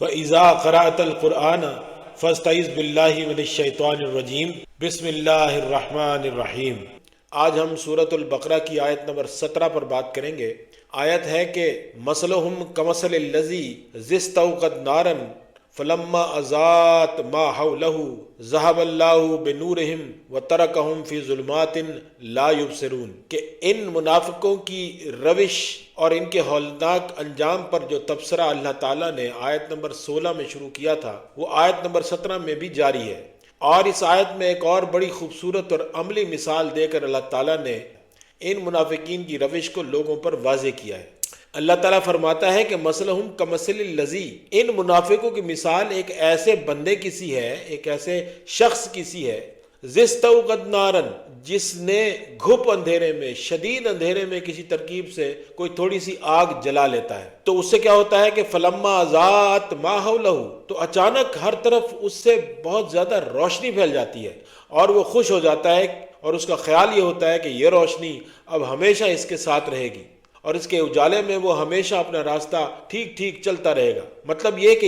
فَإِذَا قَرَأْتَ الْقُرْآنَ فَاسْتَعِذْ بِاللَّهِ مِنَ الشَّيْطَانِ الرَّجِيمِ بسم اللہ الرحمن الرحیم۔ آج ہم سورۃ البقرہ کی آیت نمبر 17 پر بات کریں گے۔ آیت ہے کہ مَثَلُهُمْ كَمَثَلِ الَّذِي اسْتَوْقَدَ نَارًا فَلَمَّا أَضَاءَتْ مَا حَوْلَهُ ذَهَبَ اللَّهُ بِنُورِهِمْ وَتَرَكَهُمْ فِي ظُلُمَاتٍ لَا يُبْصِرُونَ کہ ان منافقوں کی روش اور ان کے ہولناک انجام پر جو تبصرہ اللہ تعالیٰ نے آیت نمبر 16 میں شروع کیا تھا وہ آیت نمبر 17 میں بھی جاری ہے، اور اس آیت میں ایک اور بڑی خوبصورت اور عملی مثال دے کر اللہ تعالیٰ نے ان منافقین کی روش کو لوگوں پر واضح کیا ہے۔ اللہ تعالیٰ فرماتا ہے کہ مثلہم کمثل الذی، ان منافقوں کی مثال ایک ایسے بندے کی سی ہے، ایک ایسے شخص کی سی ہے، ذِسْتَوْقَدَ نَارًا، جس نے گھپ اندھیرے میں، شدید اندھیرے میں کسی ترکیب سے کوئی تھوڑی سی آگ جلا لیتا ہے، تو اس سے کیا ہوتا ہے کہ فَلَمَّا أَضَاءَتْ مَا حَوْلَهُ، تو اچانک ہر طرف اس سے بہت زیادہ روشنی پھیل جاتی ہے اور وہ خوش ہو جاتا ہے، اور اس کا خیال یہ ہوتا ہے کہ یہ روشنی اب ہمیشہ اس کے ساتھ رہے گی اور اس کے اجالے میں وہ ہمیشہ اپنا راستہ ٹھیک ٹھیک چلتا رہے گا۔ مطلب یہ کہ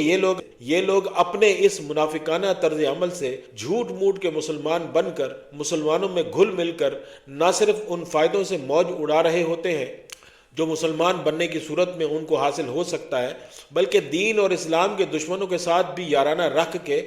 یہ لوگ اپنے اس منافقانہ طرز عمل سے جھوٹ موٹ کے مسلمان بن کر، مسلمانوں میں گھل مل کر نہ صرف ان فائدوں سے موج اڑا رہے ہوتے ہیں جو مسلمان بننے کی صورت میں ان کو حاصل ہو سکتا ہے، بلکہ دین اور اسلام کے دشمنوں کے ساتھ بھی یارانہ رکھ کے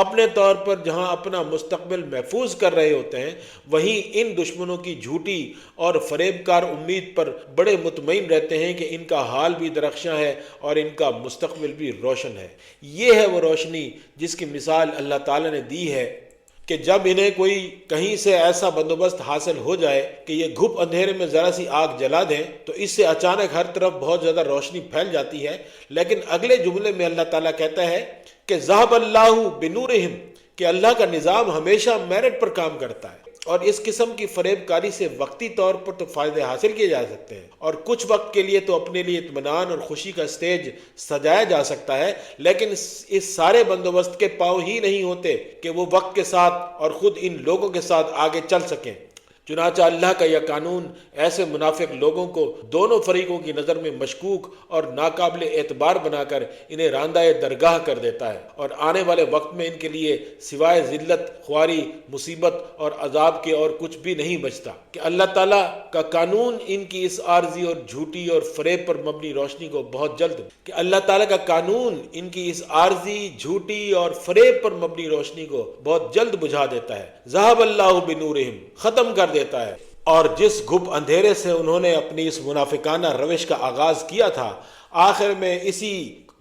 اپنے طور پر جہاں اپنا مستقبل محفوظ کر رہے ہوتے ہیں، وہیں ان دشمنوں کی جھوٹی اور فریب کار امید پر بڑے مطمئن رہتے ہیں کہ ان کا حال بھی درخشاں ہے اور ان کا مستقبل بھی روشن ہے۔ یہ ہے وہ روشنی جس کی مثال اللہ تعالیٰ نے دی ہے کہ جب انہیں کوئی کہیں سے ایسا بندوبست حاصل ہو جائے کہ یہ گھپ اندھیرے میں ذرا سی آگ جلا دیں تو اس سے اچانک ہر طرف بہت زیادہ روشنی پھیل جاتی ہے، لیکن اگلے جملے میں اللہ تعالیٰ کہتا ہے کہ ذَهَبَ اللَّهُ بِنُورِهِمْ، کہ اللہ کا نظام ہمیشہ میرٹ پر کام کرتا ہے، اور اس قسم کی فریب کاری سے وقتی طور پر تو فائدے حاصل کیے جا سکتے ہیں اور کچھ وقت کے لیے تو اپنے لیے اطمینان اور خوشی کا سٹیج سجایا جا سکتا ہے، لیکن اس سارے بندوبست کے پاؤ ہی نہیں ہوتے کہ وہ وقت کے ساتھ اور خود ان لوگوں کے ساتھ آگے چل سکیں۔ چنانچہ اللہ کا یہ قانون ایسے منافق لوگوں کو دونوں فریقوں کی نظر میں مشکوک اور ناقابل اعتبار بنا کر انہیں راندہ درگاہ کر دیتا ہے، اور آنے والے وقت میں ان کے لیے سوائے ذلت، خواری، مصیبت اور عذاب کے اور کچھ بھی نہیں بچتا کہ اللہ تعالیٰ کا قانون ان کی اس عارضی اور جھوٹی اور فریب پر مبنی روشنی کو بہت جلد بہت جلد بجھا دیتا ہے۔ ذَهَبَ اللَّهُ بِنُورِهِمْ، ختم کر دیتا ہے، اور جس گھپ اندھیرے سے انہوں نے اپنی اس منافقانہ روش کا آغاز کیا تھا، آخر میں اسی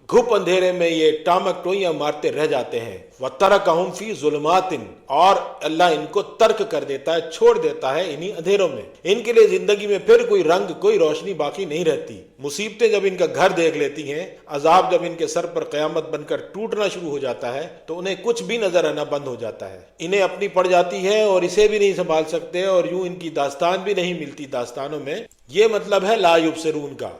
گھپ اندھیرے میں یہ ٹامک ٹوئیاں مارتے رہ جاتے ہیں۔ وَتَرَكَهُمْ فِي ظُلُمَاتٍ، اور اللہ ان کو ترک کر دیتا ہے، چھوڑ دیتا ہے انہی اندھیروں میں۔ ان کے لیے زندگی میں پھر کوئی رنگ، کوئی روشنی باقی نہیں رہتی۔ مصیبتیں جب ان کا گھر دیکھ لیتی ہیں، عذاب جب ان کے سر پر قیامت بن کر ٹوٹنا شروع ہو جاتا ہے، تو انہیں کچھ بھی نظر آنا بند ہو جاتا ہے، انہیں اپنی پڑ جاتی ہے اور اسے بھی نہیں سنبھال سکتے، اور یوں ان کی داستان بھی نہیں ملتی داستانوں میں۔ یہ مطلب ہے لا یبصرون کا۔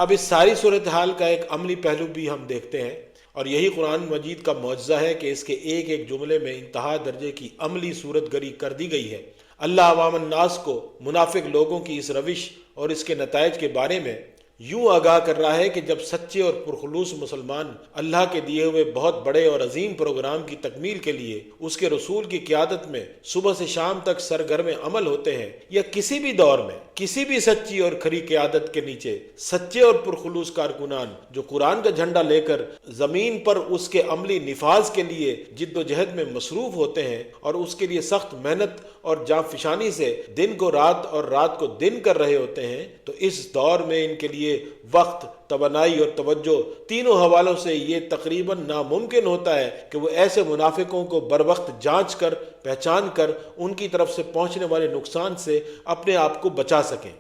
اب اس ساری صورتحال کا ایک عملی پہلو بھی ہم دیکھتے ہیں، اور یہی قرآن مجید کا معجزہ ہے کہ اس کے ایک ایک جملے میں انتہا درجے کی عملی صورت گری کر دی گئی ہے۔ اللہ عوام الناس کو منافق لوگوں کی اس روش اور اس کے نتائج کے بارے میں یوں آگاہ کر رہا ہے کہ جب سچے اور پرخلوص مسلمان اللہ کے دیے ہوئے بہت بڑے اور عظیم پروگرام کی تکمیل کے لیے اس کے رسول کی قیادت میں صبح سے شام تک سرگرم عمل ہوتے ہیں، یا کسی بھی دور میں کسی بھی سچی اور کھری قیادت کے نیچے سچے اور پرخلوص کارکنان جو قرآن کا جھنڈا لے کر زمین پر اس کے عملی نفاذ کے لیے جد و جہد میں مصروف ہوتے ہیں اور اس کے لیے سخت محنت اور جاں فشانی سے دن کو رات اور رات کو دن کر رہے ہوتے ہیں، تو اس دور میں ان کے لیے وقت، توانائی اور توجہ تینوں حوالوں سے یہ تقریباً ناممکن ہوتا ہے کہ وہ ایسے منافقوں کو بر وقت جانچ کر، پہچان کر ان کی طرف سے پہنچنے والے نقصان سے اپنے آپ کو بچا سکیں۔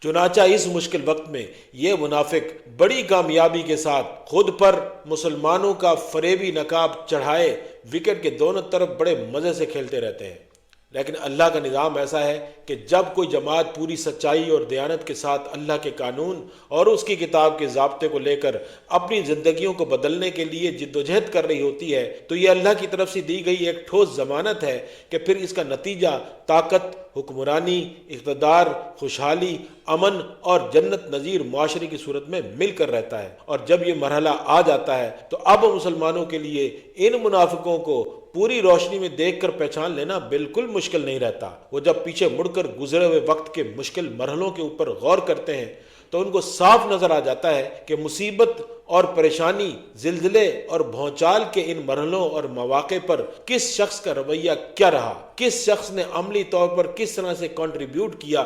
چنانچہ اس مشکل وقت میں یہ منافق بڑی کامیابی کے ساتھ خود پر مسلمانوں کا فریبی نقاب چڑھائے وکٹ کے دونوں طرف بڑے مزے سے کھیلتے رہتے ہیں۔ لیکن اللہ کا نظام ایسا ہے کہ جب کوئی جماعت پوری سچائی اور دیانت کے ساتھ اللہ کے قانون اور اس کی کتاب کے ضابطے کو لے کر اپنی زندگیوں کو بدلنے کے لیے جدوجہد کر رہی ہوتی ہے تو یہ اللہ کی طرف سے دی گئی ایک ٹھوس ضمانت ہے کہ پھر اس کا نتیجہ طاقت، حکمرانی، اقتدار، خوشحالی، امن اور جنت نظیر معاشرے کی صورت میں مل کر رہتا ہے۔ اور جب یہ مرحلہ آ جاتا ہے تو اب مسلمانوں کے لیے ان منافقوں کو پوری روشنی میں دیکھ کر پہچان لینا بالکل مشکل نہیں رہتا۔ وہ جب پیچھے مڑ کر گزرے ہوئے وقت کے مشکل مرحلوں کے اوپر غور کرتے ہیں تو ان کو صاف نظر آ جاتا ہے کہ مصیبت اور پریشانی، زلزلے اور بھونچال کے ان مرحلوں اور مواقع پر کس شخص کا رویہ کیا رہا، کس شخص نے عملی طور پر کس طرح سے کنٹریبیوٹ کیا،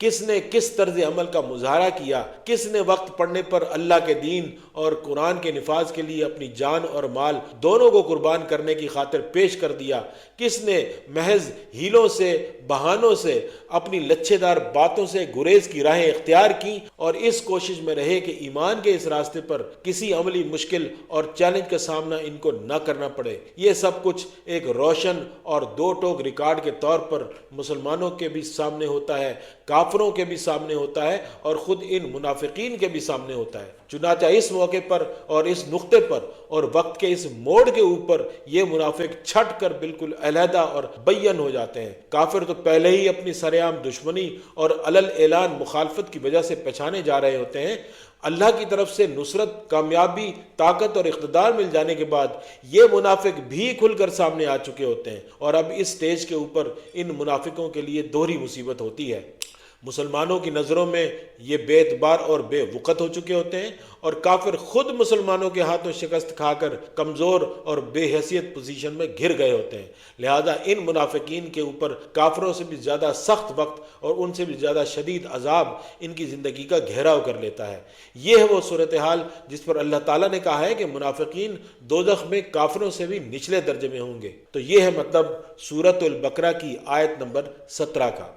کس نے کس طرز عمل کا مظاہرہ کیا، کس نے وقت پڑنے پر اللہ کے دین اور قرآن کے نفاذ کے لیے اپنی جان اور مال دونوں کو قربان کرنے کی خاطر پیش کر دیا، کس نے محض ہیلوں سے، بہانوں سے، اپنی لچھے دار باتوں سے گریز کی راہیں اختیار کی اور اس کوشش میں رہے کہ ایمان کے اس راستے پر کسی عملی مشکل اور چیلنج کا سامنا ان کو نہ کرنا پڑے۔ یہ سب کچھ ایک روشن اور دو ٹوک ریکارڈ کے طور پر مسلمانوں کے بھی سامنے ہوتا ہے، کافروں کے بھی سامنے ہوتا ہے اور خود ان منافقین کے بھی سامنے ہوتا ہے۔ چنانچہ اس موقع پر اور اس نقطے پر اور وقت کے اس موڑ کے اوپر یہ منافق چھٹ کر بالکل علیحدہ اور بیان ہو جاتے ہیں۔ کافر تو پہلے ہی اپنی سرعام دشمنی اور علل اعلان مخالفت کی وجہ سے پہچانے جا رہے ہوتے ہیں۔ اللہ کی طرف سے نصرت، کامیابی، طاقت اور اقتدار مل جانے کے بعد یہ منافق بھی کھل کر سامنے آ چکے ہوتے ہیں، اور اب اس سٹیج کے اوپر ان منافقوں کے لیے دوہری مصیبت ہوتی ہے۔ مسلمانوں کی نظروں میں یہ بے اعتبار اور بے وقت ہو چکے ہوتے ہیں، اور کافر خود مسلمانوں کے ہاتھوں شکست کھا کر کمزور اور بے حیثیت پوزیشن میں گھر گئے ہوتے ہیں۔ لہذا ان منافقین کے اوپر کافروں سے بھی زیادہ سخت وقت اور ان سے بھی زیادہ شدید عذاب ان کی زندگی کا گھیراؤ کر لیتا ہے۔ یہ ہے وہ صورتحال جس پر اللہ تعالیٰ نے کہا ہے کہ منافقین دوزخ میں کافروں سے بھی نچلے درجے میں ہوں گے۔ تو یہ ہے مطلب سورۃ البقرہ کی آیت نمبر 17 کا۔